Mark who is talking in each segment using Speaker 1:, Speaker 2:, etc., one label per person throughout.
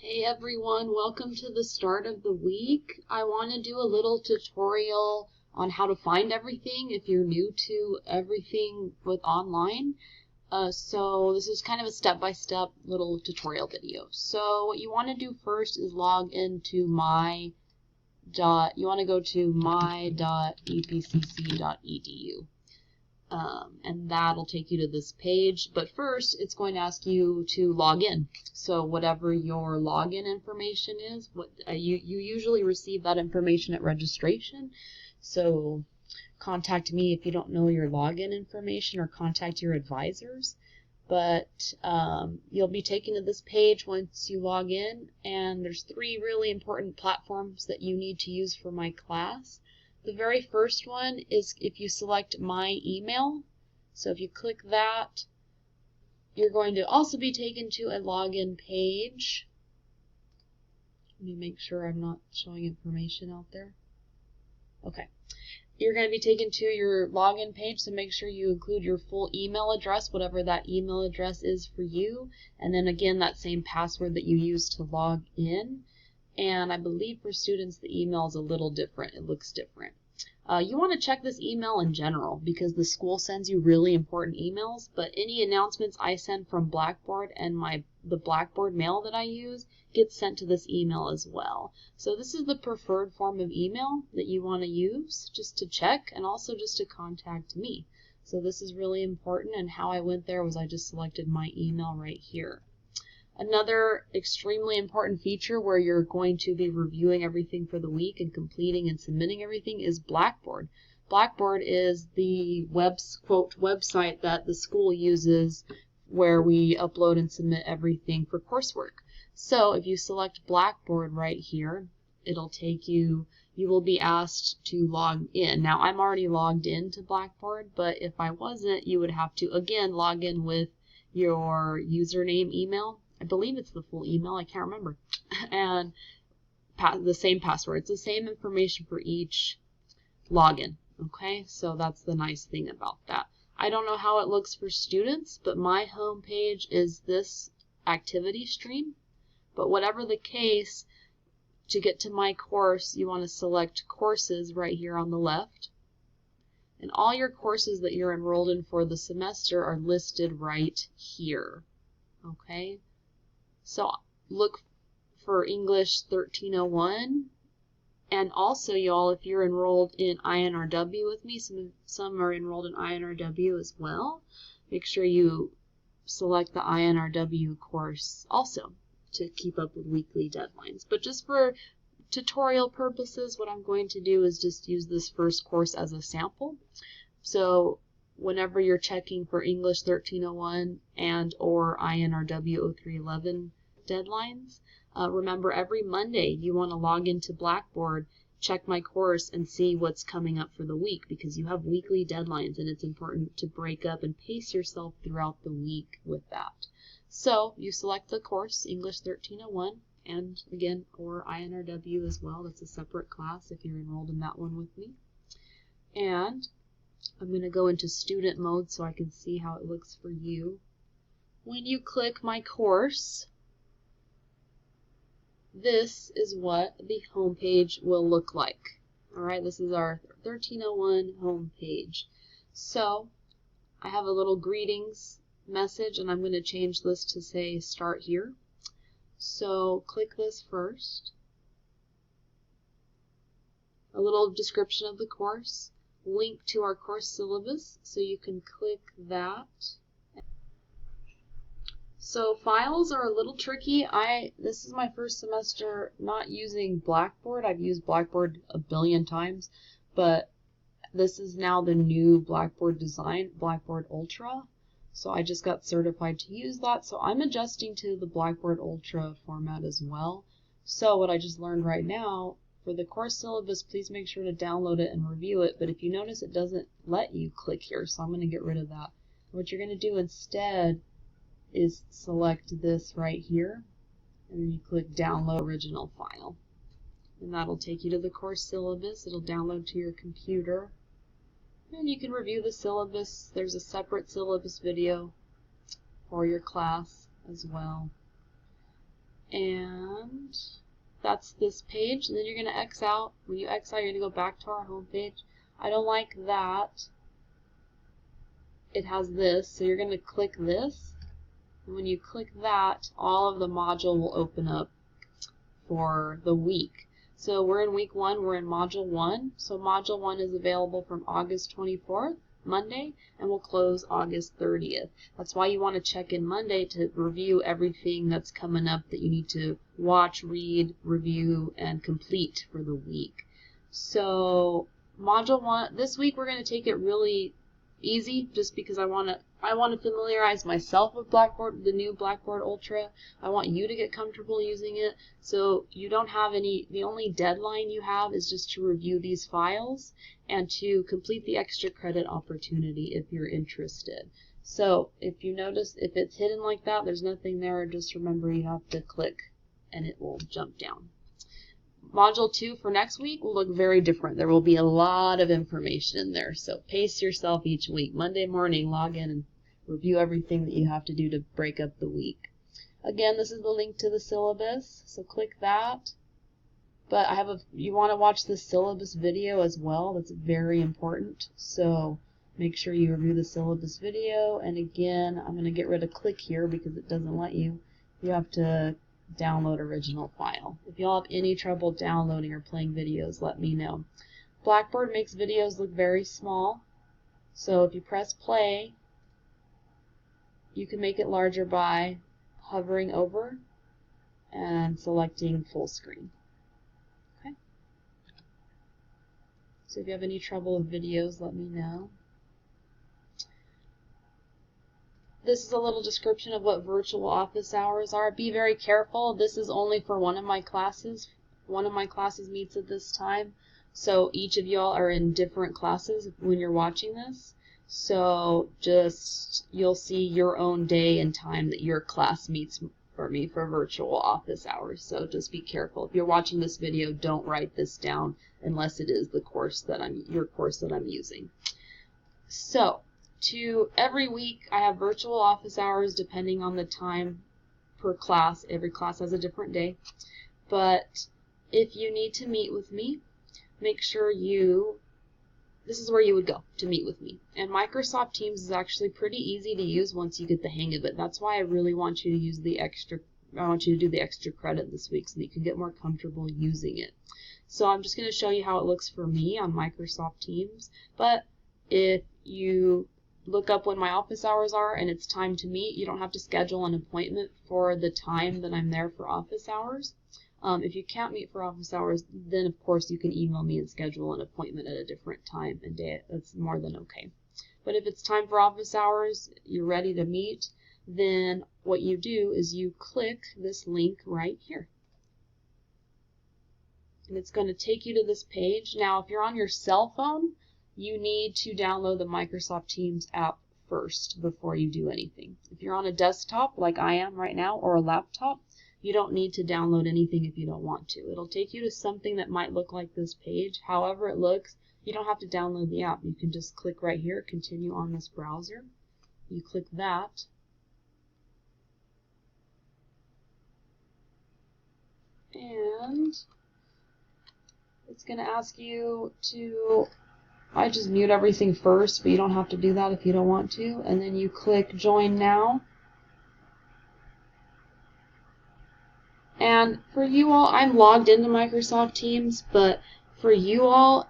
Speaker 1: Hey everyone, welcome to the start of the week. I want to do a little tutorial on how to find everything if you're new to everything with online. So this is kind of a step-by-step little tutorial video. So what you want to do first is log into you want to go to my.epcc.edu. And that'll take you to this page, but first it's going to ask you to log in. So whatever your login information is, you usually receive that information at registration. So contact me if you don't know your login information, or contact your advisors. But you'll be taken to this page once you log in, and there's 3 really important platforms that you need to use for my class. The very first one is if you select My Email. So if you click that, you're going to also be taken to a login page. Let me make sure I'm not showing information out there. Okay. You're going to be taken to your login page, so make sure you include your full email address, whatever that email address is for you, and then again that same password that you use to log in. And I believe for students the email is a little different. It looks different. You want to check this email in general because the school sends you really important emails, but any announcements I send from Blackboard and the Blackboard mail that I use gets sent to this email as well. So this is the preferred form of email that you want to use just to check and also just to contact me. So this is really important, and how I went there was I just selected my email right here. Another extremely important feature where you're going to be reviewing everything for the week and completing and submitting everything is Blackboard. Blackboard is the website that the school uses where we upload and submit everything for coursework. So if you select Blackboard right here, it'll take you will be asked to log in. Now I'm already logged into Blackboard, but if I wasn't, you would have to again log in with your username email. I believe it's the full email, I can't remember, and the same password. It's the same information for each login, okay? So that's the nice thing about that. I don't know how it looks for students, but my home page is this activity stream. But whatever the case, to get to my course, you want to select courses right here on the left. And all your courses that you're enrolled in for the semester are listed right here, okay? So look for English 1301, and also y'all, if you're enrolled in INRW with me, some are enrolled in INRW as well, make sure you select the INRW course also to keep up with weekly deadlines. But just for tutorial purposes, what I'm going to do is just use this first course as a sample. So whenever you're checking for English 1301 and or INRW 0311 deadlines, remember every Monday you want to log into Blackboard, check my course, and see what's coming up for the week, because you have weekly deadlines and it's important to break up and pace yourself throughout the week with that. So you select the course, English 1301, and again, or INRW as well. That's a separate class if you're enrolled in that one with me. And I'm going to go into student mode so I can see how it looks for you. When you click my course, this is what the home page will look like. Alright, this is our 1301 home page. So I have a little greetings message, and I'm going to change this to say start here. So click this first. A little description of the course, link to our course syllabus, so you can click that. So files are a little tricky. This is my first semester not using Blackboard. I've used Blackboard a billion times, but this is now the new Blackboard design, Blackboard Ultra. So I just got certified to use that. So I'm adjusting to the Blackboard Ultra format as well. So what I just learned right now, for the course syllabus, please make sure to download it and review it. But if you notice, it doesn't let you click here, so I'm going to get rid of that. What you're going to do instead is select this right here, and then you click download original file, and that'll take you to the course syllabus. It'll download to your computer, and you can review the syllabus. There's a separate syllabus video for your class as well. And that's this page, and then you're going to X out. When you X out, you're going to go back to our home page. I don't like that. It has this, so you're going to click this. And when you click that, all of the module will open up for the week. So we're in week 1, we're in module 1. So module 1 is available from August 24th, Monday, and will close August 30th. That's why you want to check in Monday to review everything that's coming up that you need to watch, read, review, and complete for the week. So module 1, this week we're going to take it really easy, just because I want to familiarize myself with Blackboard, the new Blackboard Ultra. I want you to get comfortable using it. So you don't have the only deadline you have is just to review these files and to complete the extra credit opportunity if you're interested. So if you notice, if it's hidden like that, there's nothing there. Just remember you have to click and it will jump down. Module 2 for next week will look very different. There will be a lot of information in there. So pace yourself each week. Monday morning, log in and review everything that you have to do to break up the week. Again, this is the link to the syllabus, so click that. But you want to watch the syllabus video as well. That's very important. So make sure you review the syllabus video. And again, I'm going to get rid of click here because it doesn't let you. You have to download original file. If y'all have any trouble downloading or playing videos, let me know. Blackboard makes videos look very small. So if you press play, you can make it larger by hovering over and selecting full screen. Okay. So if you have any trouble with videos, let me know. This is a little description of what virtual office hours are. Be very careful. This is only for one of my classes. One of my classes meets at this time. So each of y'all are in different classes when you're watching this. So you'll see your own day and time that your class meets for me for virtual office hours. So just be careful. If you're watching this video, don't write this down unless it is the course that your course that I'm using. So every week I have virtual office hours depending on the time per class. Every class has a different day. But if you need to meet with me, make sure this is where you would go to meet with me. And Microsoft Teams is actually pretty easy to use once you get the hang of it. That's why I really want you to use I want you to do the extra credit this week so that you can get more comfortable using it. So I'm just going to show you how it looks for me on Microsoft Teams. But if you look up when my office hours are and it's time to meet, you don't have to schedule an appointment for the time that I'm there for office hours. If you can't meet for office hours, then of course you can email me and schedule an appointment at a different time and day. That's more than okay. But if it's time for office hours, you're ready to meet, then what you do is you click this link right here. And it's going to take you to this page. Now, if you're on your cell phone, you need to download the Microsoft Teams app first before you do anything. If you're on a desktop like I am right now or a laptop, you don't need to download anything if you don't want to. It'll take you to something that might look like this page. However it looks, you don't have to download the app. You can just click right here, continue on this browser. You click that. And it's going to ask you to, I just mute everything first, but you don't have to do that if you don't want to. And then you click Join Now. And for you all, I'm logged into Microsoft Teams, but for you all,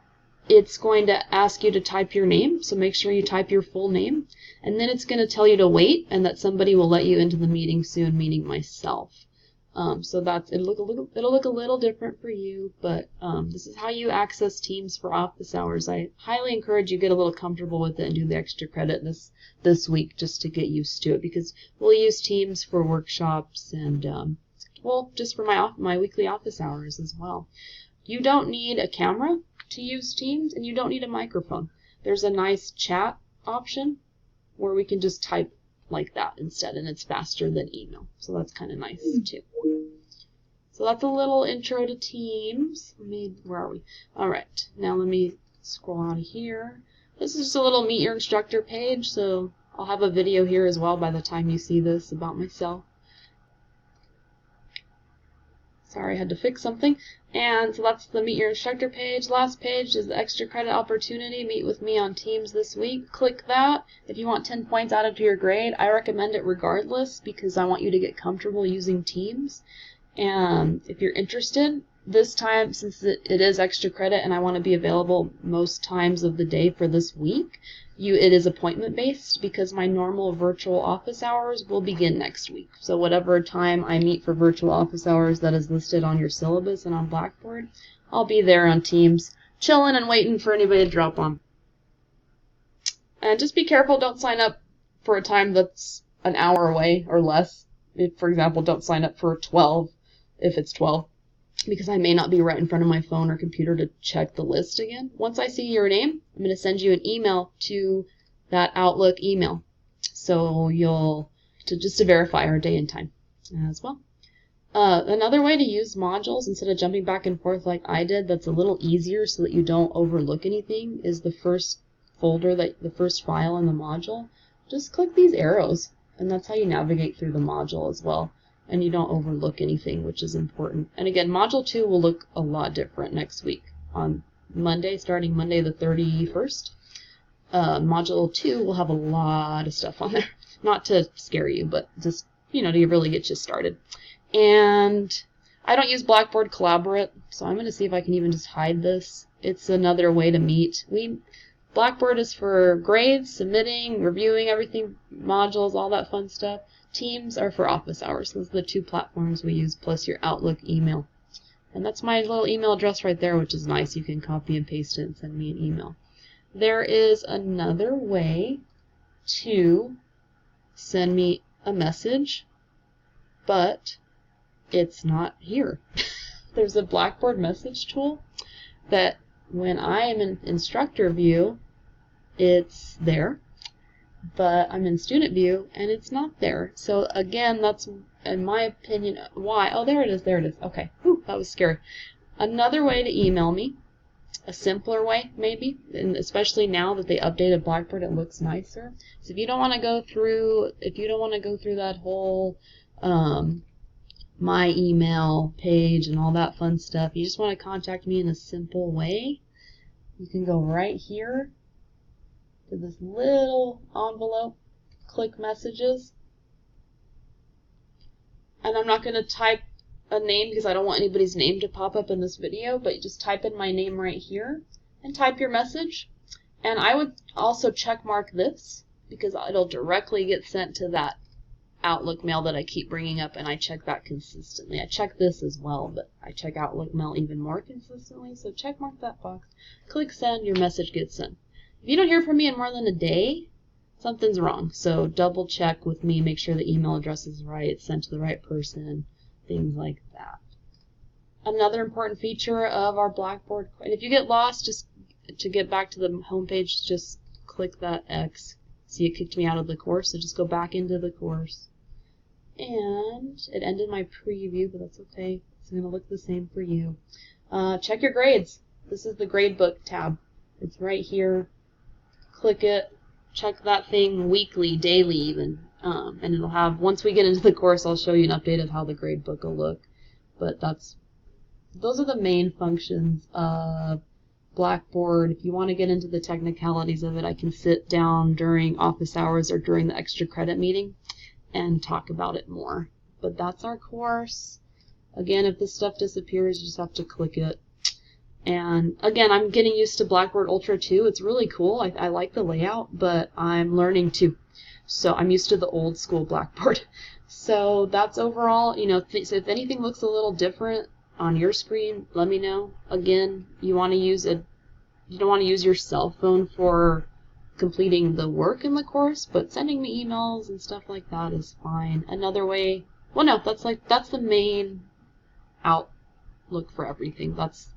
Speaker 1: it's going to ask you to type your name, so make sure you type your full name. And then it's going to tell you to wait and that somebody will let you into the meeting soon, meaning myself. So it'll look a little different for you, but this is how you access Teams for office hours. I highly encourage you get a little comfortable with it and do the extra credit this week just to get used to it, because we'll use Teams for workshops and well, just for my weekly office hours as well. You don't need a camera to use Teams, and you don't need a microphone. There's a nice chat option where we can just type like that instead, and it's faster than email. So that's kind of nice too. So that's a little intro to Teams. Where are we? All right, now let me scroll out of here. This is just a little Meet Your Instructor page, so I'll have a video here as well by the time you see this about myself. Sorry, I had to fix something. And so that's the Meet Your Instructor page. Last page is the extra credit opportunity. Meet with me on Teams this week. Click that. If you want 10 points added to your grade, I recommend it regardless because I want you to get comfortable using Teams. And if you're interested, this time, since it is extra credit and I want to be available most times of the day for this week, it is appointment based because my normal virtual office hours will begin next week. So whatever time I meet for virtual office hours that is listed on your syllabus and on Blackboard, I'll be there on Teams, chilling and waiting for anybody to drop on. And just be careful, don't sign up for a time that's an hour away or less. For example, don't sign up for 12 if it's 12. Because I may not be right in front of my phone or computer to check the list again. Once I see your name, I'm going to send you an email to that Outlook email. So just to verify our day and time as well. Another way to use modules instead of jumping back and forth like I did, that's a little easier so that you don't overlook anything, is the first folder, the first file in the module. Just click these arrows, and that's how you navigate through the module as well. And you don't overlook anything, which is important. And again, Module 2 will look a lot different next week on Monday, starting Monday the 31st. Module 2 will have a lot of stuff on there. Not to scare you, but just, to really get you started. And I don't use Blackboard Collaborate, so I'm going to see if I can even just hide this. It's another way to meet. Blackboard is for grades, submitting, reviewing everything, modules, all that fun stuff. Teams are for office hours. Those are the two platforms we use, plus your Outlook email. And that's my little email address right there, which is nice. You can copy and paste it and send me an email. There is another way to send me a message, but it's not here. There's a Blackboard message tool that when I am in instructor view, it's there. But I'm in student view and it's not there. So again, that's, in my opinion, why. Oh, there it is. Okay. Whew, that was scary. Another way to email me, a simpler way maybe, and especially now that they updated Blackboard, it looks nicer. So if you don't want to go through that whole my email page and all that fun stuff, you just want to contact me in a simple way, you can go right here to this little envelope, click messages, and I'm not going to type a name because I don't want anybody's name to pop up in this video, but you just type in my name right here and type your message. And I would also check mark this because it'll directly get sent to that Outlook mail that I keep bringing up, and I check that consistently. I check this as well, but I check Outlook mail even more consistently, so check mark that box, click send, your message gets sent. If you don't hear from me in more than a day, something's wrong. So double check with me, make sure the email address is right, it's sent to the right person, things like that. Another important feature of our Blackboard, and if you get lost, just to get back to the home page, just click that X. See, it kicked me out of the course, so just go back into the course. And it ended my preview, but that's okay. It's going to look the same for you. Check your grades. This is the gradebook tab. It's right here. Click it, check that thing weekly, daily even, and it'll have, once we get into the course, I'll show you an update of how the gradebook will look. But those are the main functions of Blackboard. If you want to get into the technicalities of it, I can sit down during office hours or during the extra credit meeting and talk about it more. But that's our course. Again, if this stuff disappears, you just have to click it. And again, I'm getting used to Blackboard Ultra 2. It's really cool. I like the layout, but I'm learning too. So I'm used to the old school Blackboard. So that's overall, so if anything looks a little different on your screen, let me know. Again, you don't want to use your cell phone for completing the work in the course, but sending me emails and stuff like that is fine. Another way, well, no, that's the main outlook for everything. That's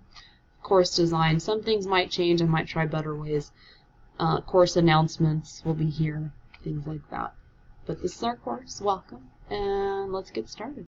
Speaker 1: course design. Some things might change. I might try better ways. Course announcements will be here, things like that. But this is our course. Welcome, and let's get started.